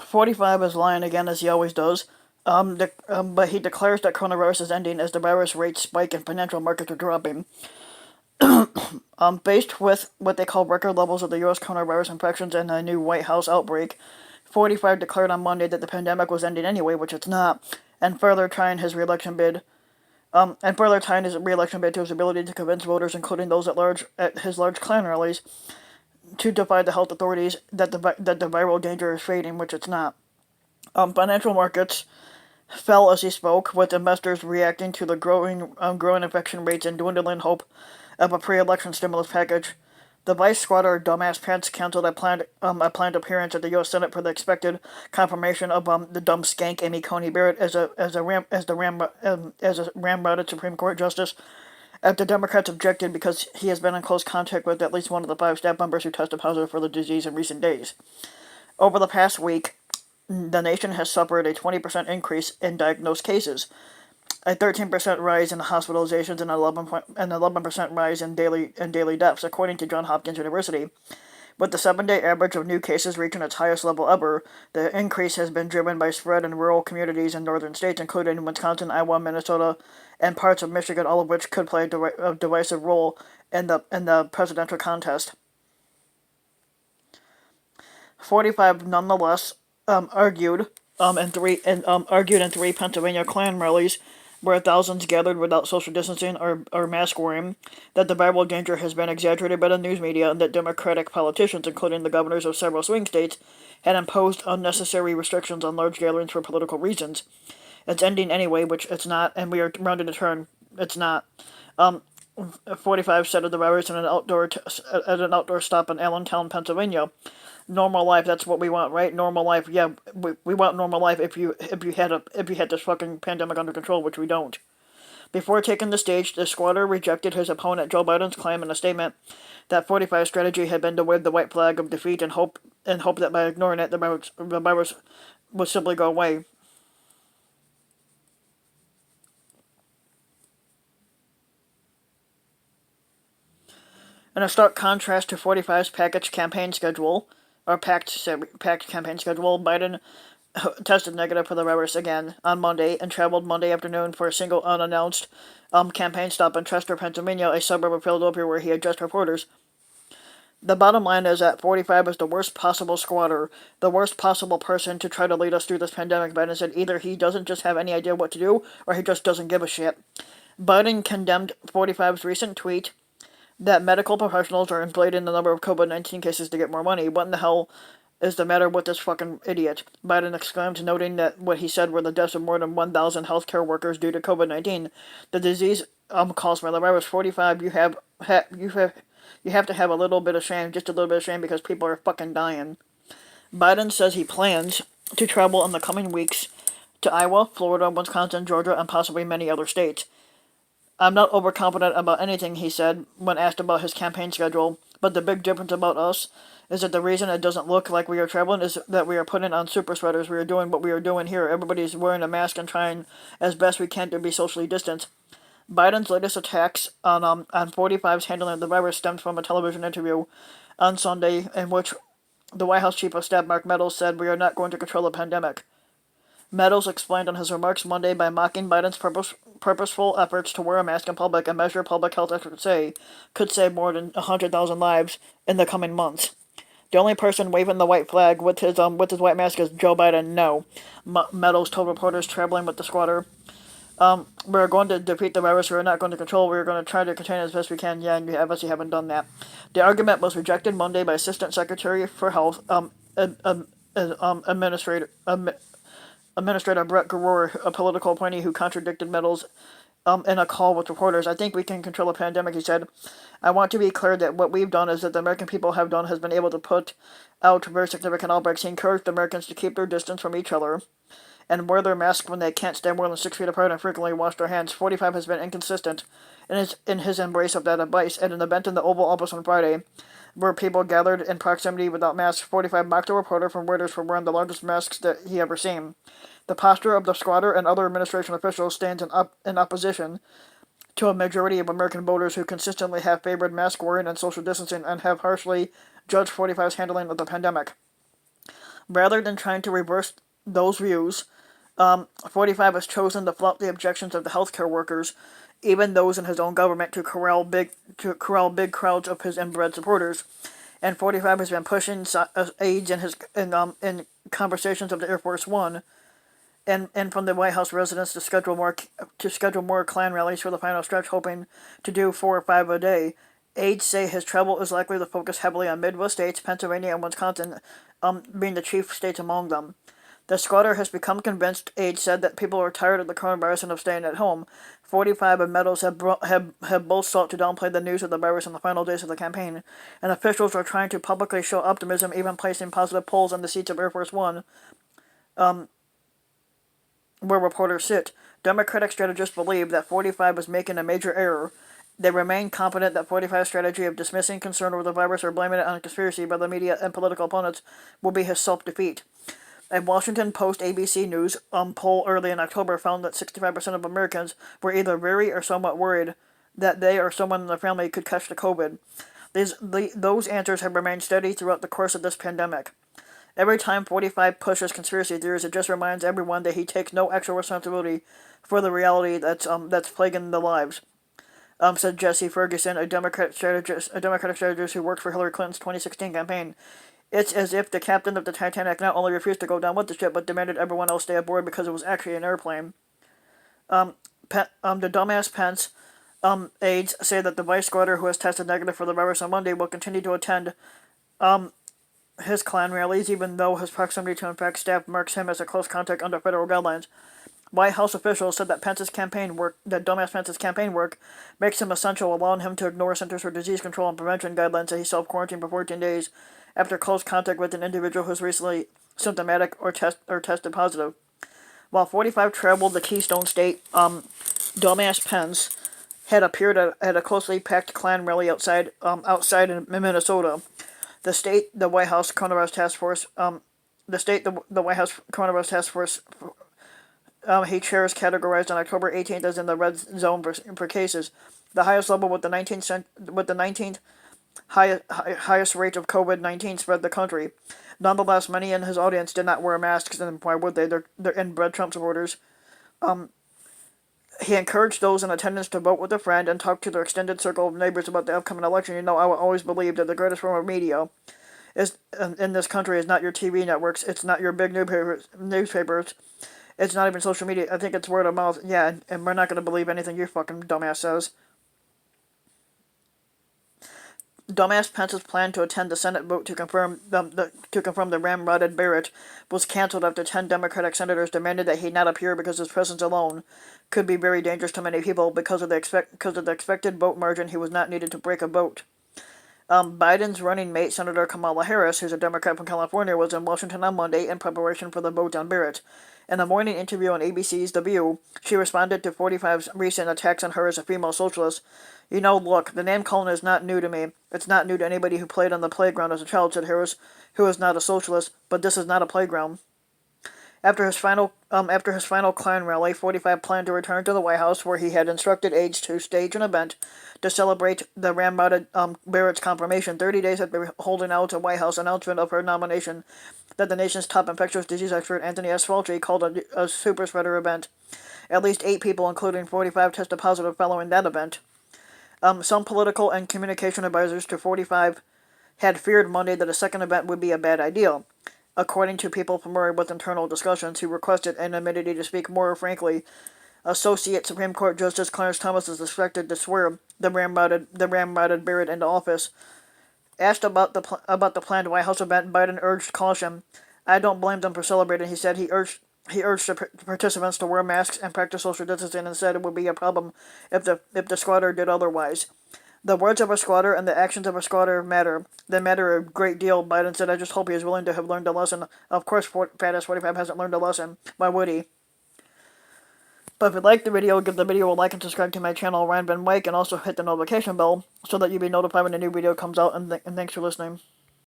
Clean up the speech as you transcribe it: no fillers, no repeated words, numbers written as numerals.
45 is lying again as he always does. But he declares that coronavirus is ending as the virus rates spike and financial markets are dropping. Faced with what they call record levels of the U.S. coronavirus infections and a new White House outbreak, 45 declared on Monday that the pandemic was ending anyway, which it's not, and further trying his reelection bid. And further tying his reelection bid to his ability to convince voters, including those at his large Klan rallies, to defy the health authorities that the viral danger is fading, which it's not. Financial markets fell as he spoke, with investors reacting to the growing infection rates and dwindling hope of a pre-election stimulus package. The vice squatter dumbass Pence canceled a planned appearance at the U.S. Senate for the expected confirmation of the dumb skank Amy Coney Barrett as a ramrodded Supreme Court justice. After Democrats objected because he has been in close contact with at least one of the 5 staff members who tested positive for the disease in recent days. Over the past week, the nation has suffered a 20% increase in diagnosed cases, a 13% rise in hospitalizations, and an 11% rise in daily deaths, according to Johns Hopkins University. With the 7-day average of new cases reaching its highest level ever, the increase has been driven by spread in rural communities in northern states, including Wisconsin, Iowa, Minnesota, and parts of Michigan, all of which could play a divisive role in the presidential contest. 45 nonetheless argued in 3 Pennsylvania Klan rallies where thousands gathered without social distancing or mask wearing, that the viral danger has been exaggerated by the news media and that Democratic politicians, including the governors of several swing states, had imposed unnecessary restrictions on large gatherings for political reasons. It's ending anyway, which it's not, and we are rounding the turn. It's not. Um, 45 said of the virus at an outdoor stop in Allentown, Pennsylvania. Normal life, that's what we want, right? Normal life, yeah, we want normal life if you had this fucking pandemic under control, which we don't. Before taking the stage, the squatter rejected his opponent Joe Biden's claim in a statement that 45's strategy had been to wave the white flag of defeat and hope that by ignoring it, the virus would simply go away. In a stark contrast to 45's packaged campaign schedule, or packed campaign schedule, Biden tested negative for the virus again on Monday and traveled Monday afternoon for a single unannounced campaign stop in Chester, Pennsylvania, a suburb of Philadelphia, where he addressed reporters. The bottom line is that 45 is the worst possible squatter, the worst possible person to try to lead us through this pandemic. Biden said either he doesn't just have any idea what to do, or he just doesn't give a shit. Biden condemned 45's recent tweet that medical professionals are inflating the number of COVID-19 cases to get more money. What in the hell is the matter with this fucking idiot? Biden exclaimed, noting that what he said were the deaths of more than 1,000 healthcare workers due to COVID-19. The disease caused by the virus. 45. You have to have a little bit of shame, just a little bit of shame, because people are fucking dying. Biden says he plans to travel in the coming weeks to Iowa, Florida, Wisconsin, Georgia, and possibly many other states. I'm not overconfident about anything, he said when asked about his campaign schedule, but the big difference about us is that the reason it doesn't look like we are traveling is that we are putting on super sweaters. We are doing what we are doing here. Everybody's wearing a mask and trying as best we can to be socially distanced. Biden's latest attacks on 45's handling of the virus stemmed from a television interview on Sunday in which the White House Chief of Staff Mark Meadows said, "We are not going to control the pandemic." Meadows explained on his remarks Monday by mocking Biden's purposeful efforts to wear a mask in public, a measure public health experts say could save more than 100,000 lives in the coming months. The only person waving the white flag with his white mask is Joe Biden. No, Meadows told reporters traveling with the squatter. We're going to defeat the virus. We're not going to control. We're going to try to contain it as best we can. Yeah, and you obviously haven't done that. The argument was rejected Monday by Assistant Secretary for Health, Administrator Administrator Brett Garor, a political appointee who contradicted Meadows in a call with reporters. I think we can control the pandemic, he said. I want to be clear that what we've done is that the American people have done has been able to put out very significant outbreaks. He encouraged Americans to keep their distance from each other and wear their masks when they can't stand more than 6 feet apart and frequently wash their hands. 45 has been inconsistent in his embrace of that advice. At an event in the Oval Office on Friday, where people gathered in proximity without masks, 45 mocked a reporter from Reuters for wearing the largest masks that he ever seen. The posture of the squatter and other administration officials stands in opposition to a majority of American voters who consistently have favored mask wearing and social distancing and have harshly judged 45's handling of the pandemic. Rather than trying to reverse those views, 45 has chosen to flout the objections of the healthcare workers, even those in his own government, to corral big crowds of his inbred supporters. And 45 has been pushing aides in conversations of the Air Force One and from the White House residence to schedule more Klan rallies for the final stretch, hoping to do 4 or 5 a day. Aides say his travel is likely to focus heavily on Midwest states, Pennsylvania and Wisconsin, being the chief states among them. The squatter has become convinced, aides said, that people are tired of the coronavirus and of staying at home. 45 and Meadows have both sought to downplay the news of the virus in the final days of the campaign, and officials are trying to publicly show optimism, even placing positive polls on the seats of Air Force One, where reporters sit. Democratic strategists believe that 45 is making a major error. They remain confident that 45's strategy of dismissing concern over the virus or blaming it on a conspiracy by the media and political opponents will be his self-defeat. A Washington Post ABC News poll early in October found that 65% of Americans were either very or somewhat worried that they or someone in their family could catch the COVID. Those answers have remained steady throughout the course of this pandemic. Every time 45 pushes conspiracy theories, it just reminds everyone that he takes no actual responsibility for the reality that's plaguing the lives. Said Jesse Ferguson, a Democratic strategist who worked for Hillary Clinton's 2016 campaign. It's as if the captain of the Titanic not only refused to go down with the ship, but demanded everyone else stay aboard because it was actually an airplane. The dumbass Pence aides say that the vice squatter who has tested negative for the virus on Monday will continue to attend his Klan rallies, even though his proximity to infect staff marks him as a close contact under federal guidelines. White House officials said that dumbass Pence's campaign work makes him essential, allowing him to ignore Centers for Disease Control and Prevention guidelines that he self-quarantined for 14 days after close contact with an individual who was recently symptomatic or tested positive. While 45 traveled the Keystone State, dumbass Pence had appeared at a closely packed Klan rally outside in Minnesota. The White House Coronavirus Task Force, he chairs categorized on October 18th as in the red zone for cases, the highest level with the 19th highest rate of COVID-19 spread the country. Nonetheless, many in his audience did not wear masks, and why would they? They're inbred Trump supporters. He encouraged those in attendance to vote with a friend and talk to their extended circle of neighbors about the upcoming election. I will always believe that the greatest form of media in this country is not your TV networks. It's not your big newspapers. It's not even social media. I think it's word of mouth. Yeah, and we're not going to believe anything your fucking dumbass says. Dumbass Pence's plan to attend the Senate vote to confirm the ramrodded Barrett was canceled after 10 Democratic senators demanded that he not appear because his presence alone could be very dangerous to many people. Because of the expected vote margin, he was not needed to break a vote. Biden's running mate, Senator Kamala Harris, who's a Democrat from California, was in Washington on Monday in preparation for the vote on Barrett. In a morning interview on ABC's The View, she responded to 45's recent attacks on her as a female socialist. Look, the name calling is not new to me. It's not new to anybody who played on the playground as a child, said Harris, who is not a socialist, but this is not a playground. After his final Klan rally, 45 planned to return to the White House, where he had instructed aides to stage an event to celebrate the ramrodded Barrett's confirmation 30 days after holding out a White House announcement of her nomination that the nation's top infectious disease expert, Anthony S. Fauci, called a super spreader event. At least 8 people, including 45, tested positive following that event. Some political and communication advisors to 45 had feared Monday that a second event would be a bad idea. According to people familiar with internal discussions who requested anonymity to speak more frankly, Associate Supreme Court Justice Clarence Thomas is expected to swear the ramrodded Barrett into office. Asked about the planned White House event, Biden urged caution. I don't blame them for celebrating, he said. He urged the participants to wear masks and practice social distancing, and said it would be a problem if the squatter did otherwise. The words of a squatter and the actions of a squatter matter. They matter a great deal, Biden said. I just hope he is willing to have learned a lesson. Of course, Fat 45 hasn't learned a lesson. Why would he? But if you like the video, give the video a like and subscribe to my channel, Ryan Van Wyk, and also hit the notification bell so that you'll be notified when a new video comes out, and thanks for listening.